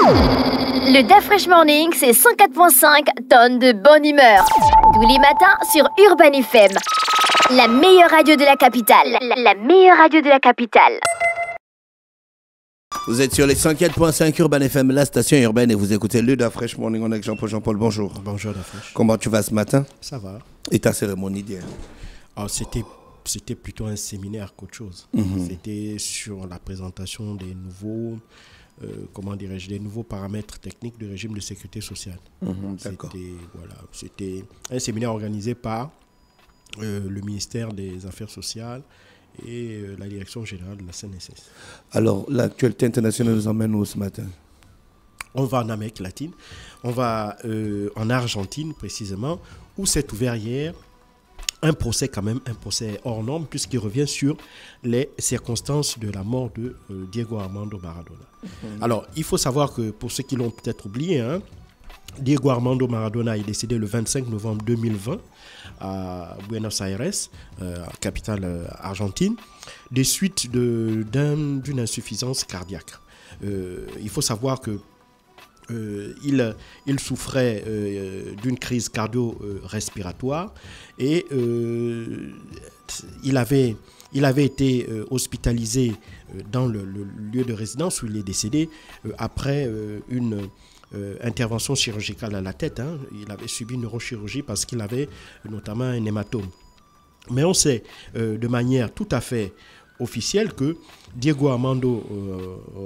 Le DAF Fresh Morning, c'est 104.5 tonnes de bonne humeur. Tous les matins sur Urban FM. La meilleure radio de la capitale. La meilleure radio de la capitale. Vous êtes sur les 104.5 Urban FM, la station urbaine, et vous écoutez le DAF Fresh Morning. On est avec Jean-Paul. Jean-Paul, bonjour. Bonjour, DAF Fresh. Comment tu vas ce matin? Ça va. Et ta cérémonie d'hier? Alors, c'était plutôt un séminaire qu'autre chose. C'était sur la présentation des nouveaux, des nouveaux paramètres techniques du régime de sécurité sociale. D'accord. C'était un séminaire organisé par le ministère des Affaires sociales et la direction générale de la CNSS. Alors, l'actualité internationale nous emmène où ce matin? On va en Amérique latine, on va en Argentine précisément, où s'est ouvert hier un procès hors norme, puisqu'il revient sur les circonstances de la mort de Diego Armando Maradona. Alors, il faut savoir que, pour ceux qui l'ont peut-être oublié, Diego Armando Maradona est décédé le 25 novembre 2020 à Buenos Aires, capitale argentine, des suites d'une insuffisance cardiaque. Il faut savoir que il souffrait d'une crise cardio-respiratoire et il avait été hospitalisé dans le lieu de résidence où il est décédé après une intervention chirurgicale à la tête. Il avait subi une neurochirurgie parce qu'il avait notamment un hématome. Mais on sait de manière tout à fait officielle que Diego Armando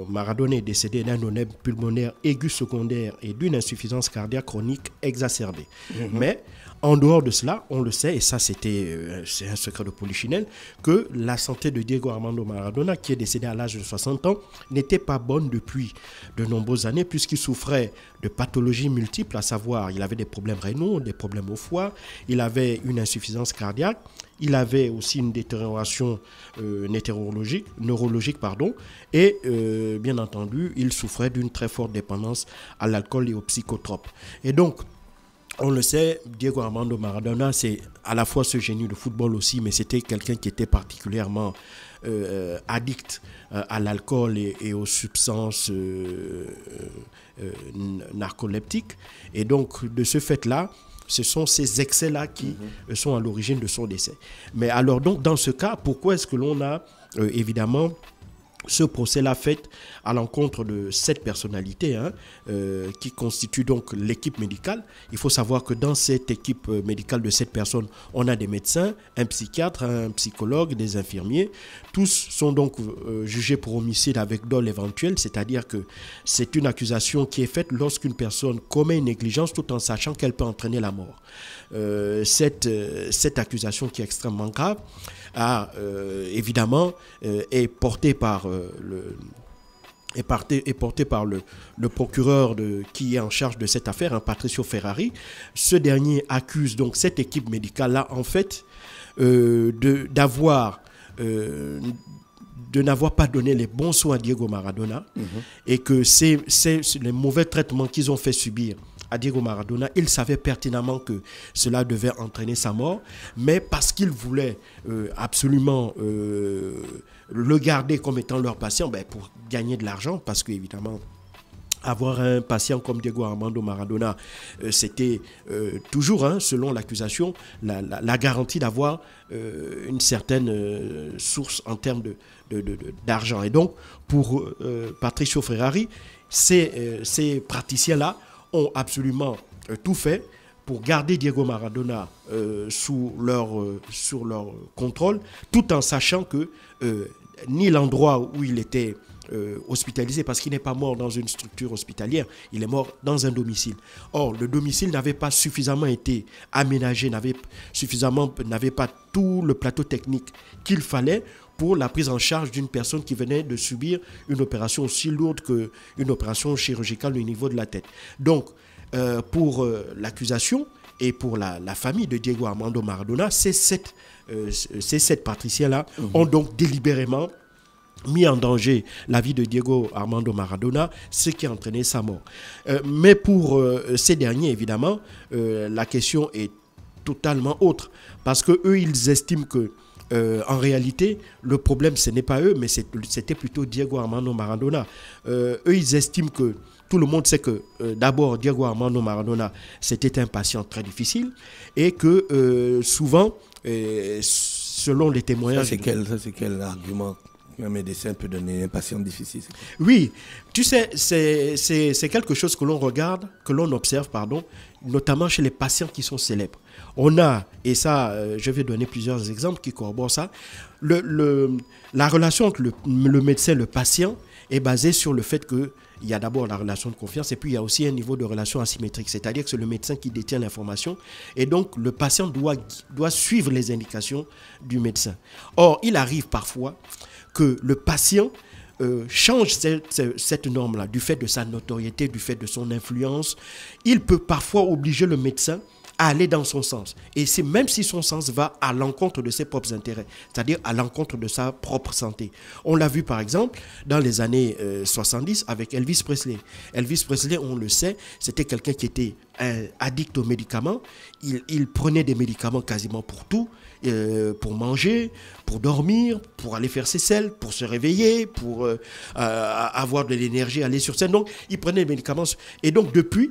Maradona est décédé d'un odème pulmonaire aigu secondaire et d'une insuffisance cardiaque chronique exacerbée. Mais en dehors de cela, on le sait, et ça c'est un secret de polichinelle, que la santé de Diego Armando Maradona, qui est décédé à l'âge de 60 ans, n'était pas bonne depuis de nombreuses années, puisqu'il souffrait de pathologies multiples, à savoir il avait des problèmes rénaux, des problèmes au foie, il avait une insuffisance cardiaque, il avait aussi une détérioration neurologique, et bien entendu, il souffrait d'une très forte dépendance à l'alcool et aux psychotropes. Et donc, on le sait, Diego Armando Maradona, c'est à la fois ce génie de football aussi, mais c'était quelqu'un qui était particulièrement addict à l'alcool et aux substances narcoleptiques. Et donc, de ce fait-là, ce sont ces excès-là qui sont à l'origine de son décès. Mais alors, donc, dans ce cas, pourquoi est-ce que l'on a évidemment ce procès-là fait à l'encontre de cette personnalité qui constitue donc l'équipe médicale? Il faut savoir que dans cette équipe médicale de cette personne, on a des médecins, un psychiatre, un psychologue, des infirmiers. Tous sont donc jugés pour homicide avec dol éventuel, c'est-à-dire que c'est une accusation qui est faite lorsqu'une personne commet une négligence tout en sachant qu'elle peut entraîner la mort. Cette accusation qui est extrêmement grave évidemment est portée par le procureur qui est en charge de cette affaire, Patricio Ferrari. Ce dernier accuse donc cette équipe médicale-là, en fait, de n'avoir pas donné les bons soins à Diego Maradona et que c'est les mauvais traitements qu'ils ont fait subir à Diego Maradona, ils savaient pertinemment que cela devait entraîner sa mort, mais parce qu'ils voulaient absolument le garder comme étant leur patient, pour gagner de l'argent, parce qu'évidemment, avoir un patient comme Diego Armando Maradona, c'était toujours, selon l'accusation, la garantie d'avoir une certaine source en termes d'argent. Et donc, pour Patricio Ferrari, ces praticiens-là ont absolument tout fait pour garder Diego Maradona sur leur contrôle, tout en sachant que ni l'endroit où il était hospitalisé, parce qu'il n'est pas mort dans une structure hospitalière, il est mort dans un domicile. Or, le domicile n'avait pas suffisamment été aménagé, n'avait pas tout le plateau technique qu'il fallait pour la prise en charge d'une personne qui venait de subir une opération aussi lourde qu'une opération chirurgicale au niveau de la tête. Donc, pour l'accusation et pour la famille de Diego Armando Maradona, ces sept patriciens-là ont donc délibérément mis en danger la vie de Diego Armando Maradona, ce qui a entraîné sa mort. Mais pour ces derniers, évidemment, la question est totalement autre, parce que eux, ils estiment que en réalité, le problème, ce n'est pas eux, mais c'était plutôt Diego Armando Maradona. Eux, ils estiment que tout le monde sait que d'abord, Diego Armando Maradona, c'était un patient très difficile et que souvent, selon les témoignages... Ça, c'est quel argument qu'un médecin peut donner à un patient difficile? Oui, tu sais, c'est quelque chose que l'on regarde, que l'on observe, pardon, notamment chez les patients qui sont célèbres. On a, et ça, je vais donner plusieurs exemples qui corroborent ça, la relation entre le médecin et le patient est basée sur le fait qu'il y a d'abord la relation de confiance et puis il y a aussi un niveau de relation asymétrique, c'est-à-dire que c'est le médecin qui détient l'information et donc le patient doit suivre les indications du médecin. Or, il arrive parfois que le patient change cette norme-là du fait de sa notoriété, du fait de son influence. Il peut parfois obliger le médecin à aller dans son sens. Et c'est même si son sens va à l'encontre de ses propres intérêts, c'est-à-dire à l'encontre de sa propre santé. On l'a vu par exemple dans les années 70 avec Elvis Presley. Elvis Presley, on le sait, c'était quelqu'un qui était addict aux médicaments. Il prenait des médicaments quasiment pour tout, pour manger, pour dormir, pour aller faire ses selles, pour se réveiller, pour avoir de l'énergie, aller sur scène. Donc, il prenait des médicaments. Et donc, depuis,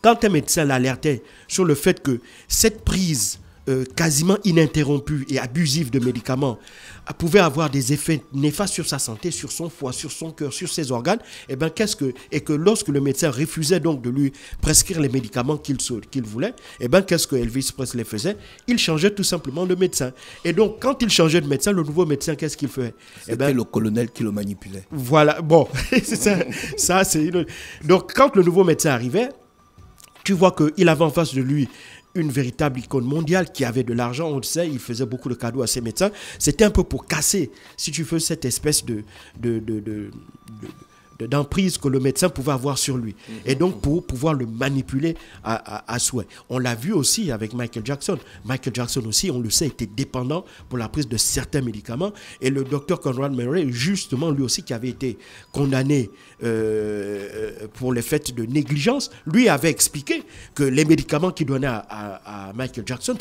quand un médecin l'alertait sur le fait que cette prise quasiment ininterrompue et abusive de médicaments pouvait avoir des effets néfastes sur sa santé, sur son foie, sur son cœur, sur ses organes, et que lorsque le médecin refusait donc de lui prescrire les médicaments qu'il voulait, qu'est-ce que Elvis Presley faisait? Il changeait tout simplement de médecin. Et donc, quand il changeait de médecin, le nouveau médecin, qu'est-ce qu'il faisait? C'était le colonel qui le manipulait. Voilà, bon, c'est ça c'est Donc, quand le nouveau médecin arrivait, tu vois qu'il avait en face de lui une véritable icône mondiale qui avait de l'argent, on le sait, il faisait beaucoup de cadeaux à ses médecins. C'était un peu pour casser, si tu veux, cette espèce d'emprise que le médecin pouvait avoir sur lui. Et donc, pour pouvoir le manipuler à souhait. On l'a vu aussi avec Michael Jackson. Michael Jackson aussi, on le sait, était dépendant pour la prise de certains médicaments. Et le docteur Conrad Murray, justement, lui aussi, qui avait été condamné pour les faits de négligence, lui avait expliqué que les médicaments qu'il donnait à Michael Jackson,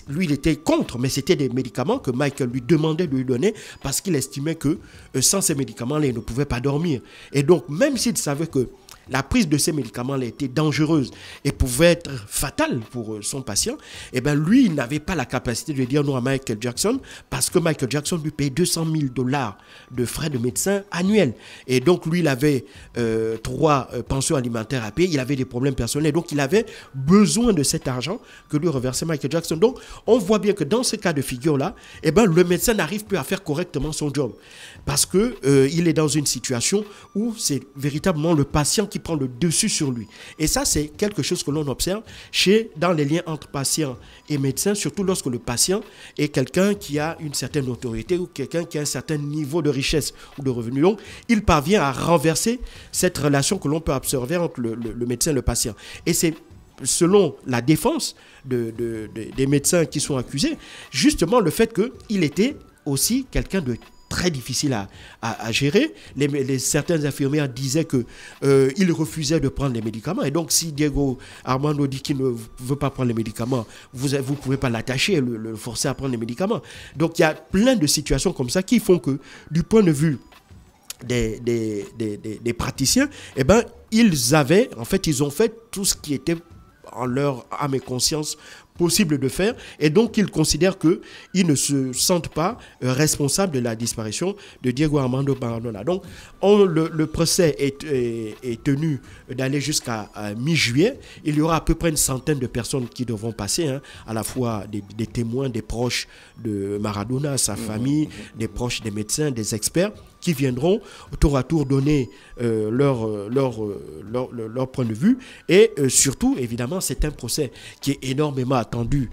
lui, il était contre, mais c'était des médicaments que Michael lui demandait de lui donner parce qu'il estimait que sans ces médicaments-là, il ne pouvait pas dormir. Et donc, même s'il savait que la prise de ces médicaments-là était dangereuse et pouvait être fatale pour son patient, lui, il n'avait pas la capacité de dire non à Michael Jackson parce que Michael Jackson lui payait $200,000 de frais de médecin annuels. Et donc, lui, il avait 3 pensions alimentaires à payer, il avait des problèmes personnels. Donc, il avait besoin de cet argent que lui reversait Michael Jackson. Donc, on voit bien que dans ce cas de figure-là, le médecin n'arrive plus à faire correctement son job parce qu'il est dans une situation où c'est véritablement le patient qui prend le dessus sur lui. Et ça, c'est quelque chose que l'on observe dans les liens entre patient et médecin, surtout lorsque le patient est quelqu'un qui a une certaine autorité ou quelqu'un qui a un certain niveau de richesse ou de revenus. Donc, il parvient à renverser cette relation que l'on peut observer entre le médecin et le patient. Et c'est selon la défense des médecins qui sont accusés, justement le fait qu'il était aussi quelqu'un de très difficile à gérer. Certaines infirmières disaient qu'il refusait de prendre les médicaments. Et donc, si Diego Armando dit qu'il ne veut pas prendre les médicaments, vous ne pouvez pas l'attacher et le forcer à prendre les médicaments. Donc, il y a plein de situations comme ça qui font que, du point de vue des praticiens, ils ont fait tout ce qui était en leur âme et conscience possible de faire, et donc ils considèrent qu'ils ne se sentent pas responsables de la disparition de Diego Armando Maradona. Donc le procès est tenu d'aller jusqu'à mi-juillet. Il y aura à peu près une centaine de personnes qui devront passer, à la fois des témoins, des proches de Maradona, sa famille, des proches des médecins, des experts, qui viendront tour à tour donner leur point de vue. Et surtout, évidemment, c'est un procès qui est énormément attendu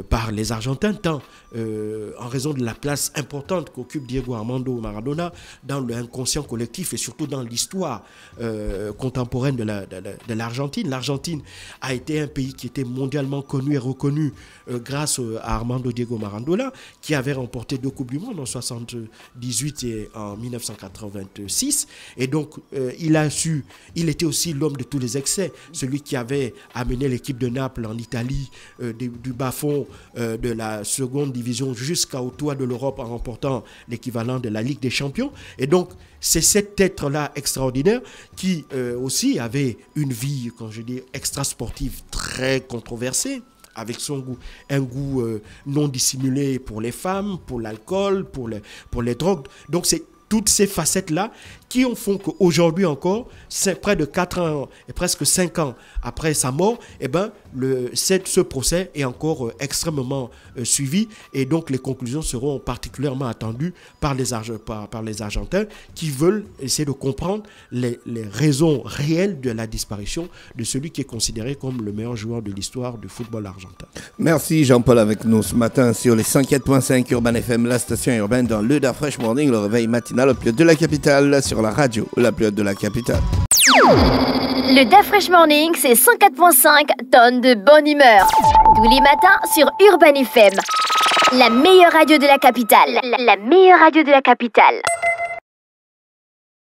par les Argentins, tant en raison de la place importante qu'occupe Diego Armando Maradona dans l'inconscient collectif et surtout dans l'histoire contemporaine de l'Argentine. L'Argentine a été un pays qui était mondialement connu et reconnu grâce à Armando Diego Maradona, qui avait remporté 2 Coupes du Monde en 1978 et en 1986. Et donc, il était aussi l'homme de tous les excès, celui qui avait amené l'équipe de Naples en Italie, du bas-fond de la seconde division jusqu'au toit de l'Europe en remportant l'équivalent de la Ligue des Champions. Et donc, c'est cet être-là extraordinaire qui aussi avait une vie, quand je dis, extra-sportive très controversée, avec un goût non dissimulé pour les femmes, pour l'alcool, pour les drogues. Donc c'est toutes ces facettes-là qui font qu'aujourd'hui encore, près de 4 ans et presque 5 ans après sa mort, ce procès est encore extrêmement suivi, et donc les conclusions seront particulièrement attendues par les Argentins qui veulent essayer de comprendre les raisons réelles de la disparition de celui qui est considéré comme le meilleur joueur de l'histoire du football argentin. Merci Jean-Paul avec nous ce matin sur les 104.5 Urban FM, la station urbaine dans le Da Fresh Morning, le réveil matinal au plus haut de la capitale, sur la radio, la plus haute de la capitale. Le Da Fresh Morning, c'est 104.5 tonnes de bonne humeur. Tous les matins sur Urban FM. La meilleure radio de la capitale. La meilleure radio de la capitale.